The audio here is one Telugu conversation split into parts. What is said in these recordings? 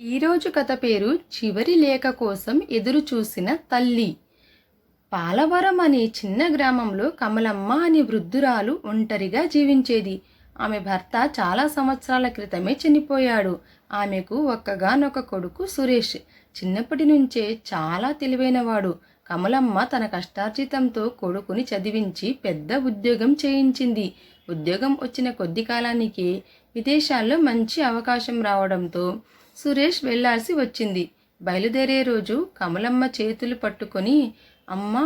ఈరోజు కథ పేరు చివరి లేఖ కోసం ఎదురు చూసిన తల్లి. పాలవరం అనే చిన్న గ్రామంలో కమలమ్మ అనే వృద్ధురాలు ఒంటరిగా జీవించేది. ఆమె భర్త చాలా సంవత్సరాల క్రితమే చనిపోయాడు. ఆమెకు ఒక్కగానొక కొడుకు సురేష్. చిన్నప్పటి నుంచే చాలా తెలివైనవాడు. కమలమ్మ తన కష్టార్జితంతో కొడుకుని చదివించి పెద్ద ఉద్యోగం చేయించింది. ఉద్యోగం వచ్చిన కొద్ది కాలానికే విదేశాల్లో మంచి అవకాశం రావడంతో సురేష్ వెళ్లాల్సి వచ్చింది. బయలుదేరే రోజు కమలమ్మ చేతులు పట్టుకొని, అమ్మా,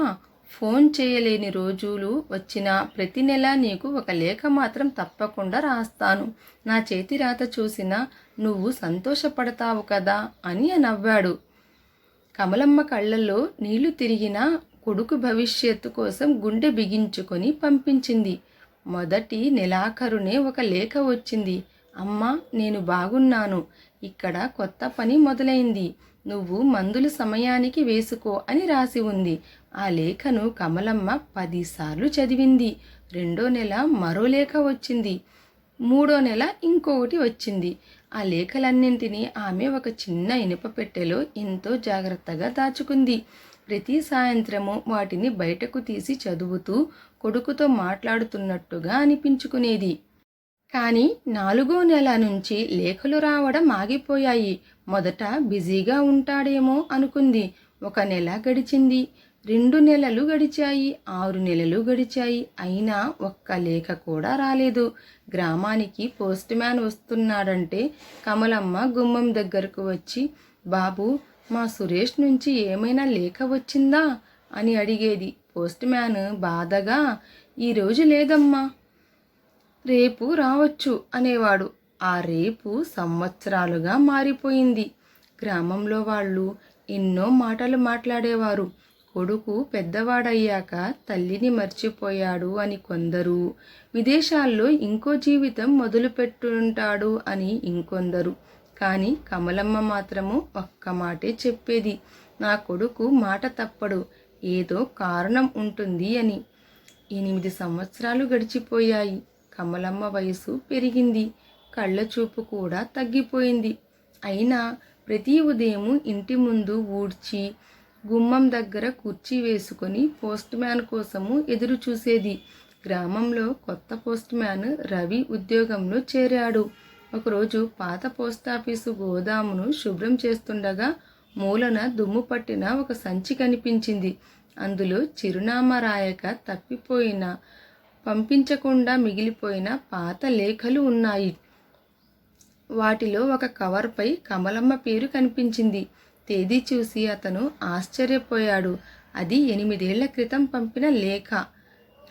ఫోన్ చేయలేని రోజులు వచ్చినా ప్రతి నెల నీకు ఒక లేఖ మాత్రం తప్పకుండా రాస్తాను. నా చేతి రాత చూసినా నువ్వు సంతోషపడతావు కదా అని నవ్వాడు. కమలమ్మ కళ్ళల్లో నీళ్లు తిరిగినా కొడుకు భవిష్యత్తు కోసం గుండె బిగించుకొని పంపించింది. మొదటి నెలాఖరునే ఒక లేఖ వచ్చింది. అమ్మా, నేను బాగున్నాను. ఇక్కడ కొత్త పని మొదలైంది. నువ్వు మందులు సమయానికి వేసుకో అని రాసి ఉంది. ఆ లేఖను కమలమ్మ 10 సార్లు చదివింది. 2వ నెల మరో లేఖ వచ్చింది. 3వ నెల ఇంకొకటి వచ్చింది. ఆ లేఖలన్నింటినీ ఆమె ఒక చిన్న ఇనుప పెట్టెలో ఎంతో జాగ్రత్తగా దాచుకుంది. ప్రతి సాయంత్రము వాటిని బయటకు తీసి చదువుతూ కొడుకుతో మాట్లాడుతున్నట్టుగా అనిపించుకునేది. కానీ 4వ నెల నుంచి లేఖలు రావడం ఆగిపోయాయి. మొదట బిజీగా ఉంటాడేమో అనుకుంది. 1 నెల గడిచింది. 2 నెలలు గడిచాయి. 6 నెలలు గడిచాయి. అయినా ఒక్క లేఖ కూడా రాలేదు. గ్రామానికి పోస్ట్ మ్యాన్ వస్తున్నాడంటే కమలమ్మ గుమ్మం దగ్గరకు వచ్చి, బాబు, మా సురేష్ నుంచి ఏమైనా లేఖ వచ్చిందా అని అడిగేది. పోస్ట్ మ్యాన్ బాధగా, ఈరోజు లేదమ్మా, రేపు రావచ్చు అనేవాడు. ఆ రేపు సంవత్సరాలుగా మారిపోయింది. గ్రామంలో వాళ్ళు ఎన్నో మాటలు మాట్లాడేవారు. కొడుకు పెద్దవాడయ్యాక తల్లిని మర్చిపోయాడు అని కొందరు, విదేశాల్లో ఇంకో జీవితం మొదలుపెట్టుంటాడు అని ఇంకొందరు. కానీ కమలమ్మ మాత్రము ఒక్క మాటే చెప్పేది, నా కొడుకు మాట తప్పడు, ఏదో కారణం ఉంటుంది అని. 8 సంవత్సరాలు గడిచిపోయాయి. కమలమ్మ వయసు పెరిగింది. కళ్ళ చూపు కూడా తగ్గిపోయింది. అయినా ప్రతి ఉదయం ఇంటి ముందు ఊడ్చి గుమ్మం దగ్గర కుర్చీ వేసుకొని పోస్ట్ మ్యాన్ కోసము ఎదురు చూసేది. గ్రామంలో కొత్త పోస్ట్ మ్యాన్ రవి ఉద్యోగంలో చేరాడు. ఒకరోజు పాత పోస్టాఫీసు గోదామును శుభ్రం చేస్తుండగా మూలన దుమ్ము పట్టిన ఒక సంచి కనిపించింది. అందులో చిరునామా రాయక తప్పిపోయిన, పంపించకుండా మిగిలిపోయిన పాత లేఖలు ఉన్నాయి. వాటిలో ఒక కవర్పై కమలమ్మ పేరు కనిపించింది. తేదీ చూసి అతను ఆశ్చర్యపోయాడు. అది 8 ఏళ్ల క్రితం పంపిన లేఖ.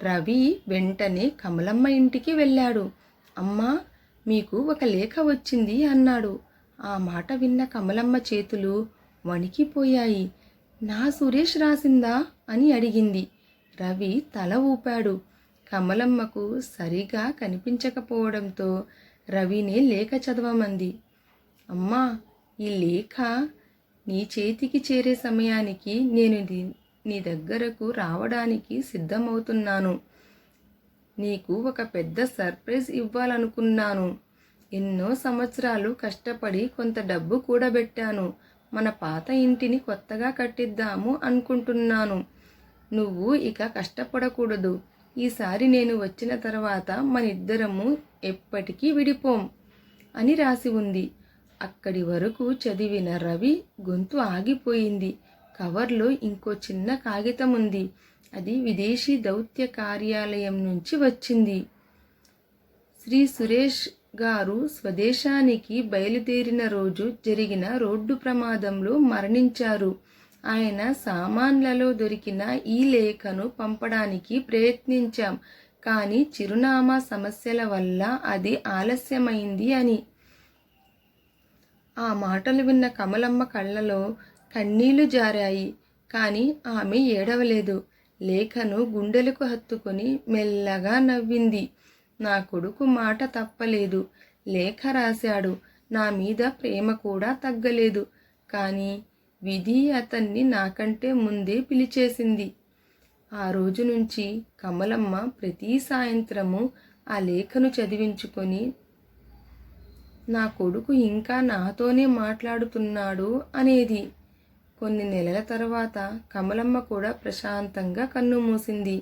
రవి వెంటనే కమలమ్మ ఇంటికి వెళ్ళాడు. అమ్మా, మీకు ఒక లేఖ వచ్చింది అన్నాడు. ఆ మాట విన్న కమలమ్మ చేతులు వణికిపోయాయి. నా సురేష్ రాసిందా అని అడిగింది. రవి తల ఊపాడు. కమలమ్మకు సరిగా కనిపించకపోవడంతో రవినే లేఖ చదవమంది. అమ్మా, ఈ లేఖ నీ చేతికి చేరే సమయానికి నేను నీ దగ్గరకు రావడానికి సిద్ధమవుతున్నాను. నీకు ఒక పెద్ద సర్ప్రైజ్ ఇవ్వాలనుకున్నాను. ఎన్నో సంవత్సరాలు కష్టపడి కొంత డబ్బు కూడబెట్టాను. మన పాత ఇంటిని కొత్తగా కట్టిద్దాము అనుకుంటున్నాను. నువ్వు ఇక కష్టపడకూడదు. ఈసారి నేను వచ్చిన తర్వాత మనిద్దరము ఎప్పటికీ విడిపోం అని రాసి ఉంది. అక్కడి వరకు చదివిన రవి గొంతు ఆగిపోయింది. కవర్లో ఇంకో చిన్న కాగితం ఉంది. అది విదేశీ దౌత్య కార్యాలయం నుంచి వచ్చింది. శ్రీ సురేష్ గారు స్వదేశానికి బయలుదేరిన రోజు జరిగిన రోడ్డు ప్రమాదంలో మరణించారు. ఆయన సామాన్లలో దొరికిన ఈ లేఖను పంపడానికి ప్రయత్నించాం, కానీ చిరునామా సమస్యల వల్ల అది ఆలస్యమైంది అని. ఆ మాటలు విన్న కమలమ్మ కళ్ళలో కన్నీళ్లు జారాయి. కానీ ఆమె ఏడవలేదు. లేఖను గుండెలకు హత్తుకొని మెల్లగా నవ్వింది. నా కొడుకు మాట తప్పలేదు. లేఖ రాశాడు. నా మీద ప్రేమ కూడా తగ్గలేదు. కానీ విధి అతన్ని నాకంటే ముందే పిలిచేసింది. ఆ రోజు నుంచి కమలమ్మ ప్రతి సాయంత్రము ఆ లేఖను చదివించుకొని నా కొడుకు ఇంకా నాతోనే మాట్లాడుతున్నాడు అనేది. కొన్ని నెలల తర్వాత కమలమ్మ కూడా ప్రశాంతంగా కన్ను మూసింది.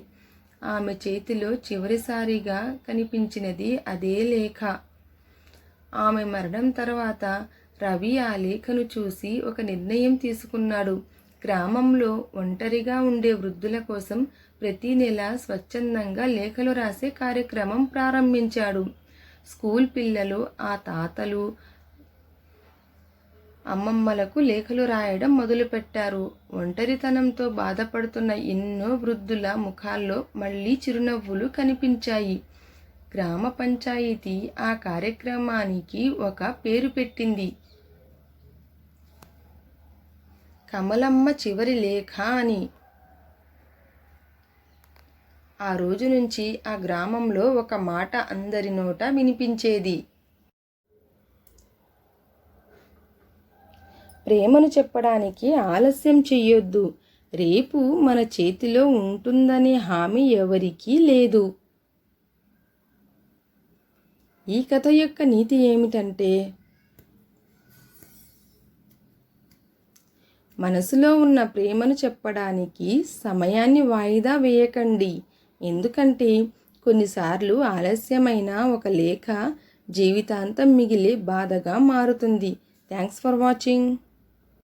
ఆమె చేతిలో చివరిసారిగా కనిపించినది అదే లేఖ. ఆమె మరణం తర్వాత రవి ఆ లేఖను చూసి ఒక నిర్ణయం తీసుకున్నాడు. గ్రామంలో ఒంటరిగా ఉండే వృద్ధుల కోసం ప్రతి నెల స్వచ్ఛందంగా లేఖలు రాసే కార్యక్రమం ప్రారంభించాడు. స్కూల్ పిల్లలు ఆ తాతలు అమ్మమ్మలకు లేఖలు రాయడం మొదలుపెట్టారు. ఒంటరితనంతో బాధపడుతున్న ఎన్నో వృద్ధుల ముఖాల్లో మళ్ళీ చిరునవ్వులు కనిపించాయి. గ్రామ పంచాయతీ ఆ కార్యక్రమానికి ఒక పేరు పెట్టింది, కమలమ్మ చివరి లేఖ అని. ఆ రోజు నుంచి ఆ గ్రామంలో ఒక మాట అందరి నోట వినిపించేది, ప్రేమను చెప్పడానికి ఆలస్యం చెయ్యొద్దు, రేపు మన చేతిలో ఉంటుందనే హామీ ఎవరికీ లేదు. ఈ కథ యొక్క నీతి ఏమిటంటే, మనసులో ఉన్న ప్రేమను చెప్పడానికి సమయాన్ని వాయిదా వేయకండి. ఎందుకంటే కొన్నిసార్లు ఆలస్యమైన ఒక లేఖ జీవితాంతం మిగిలే బాధగా మారుతుంది. Thanks for watching.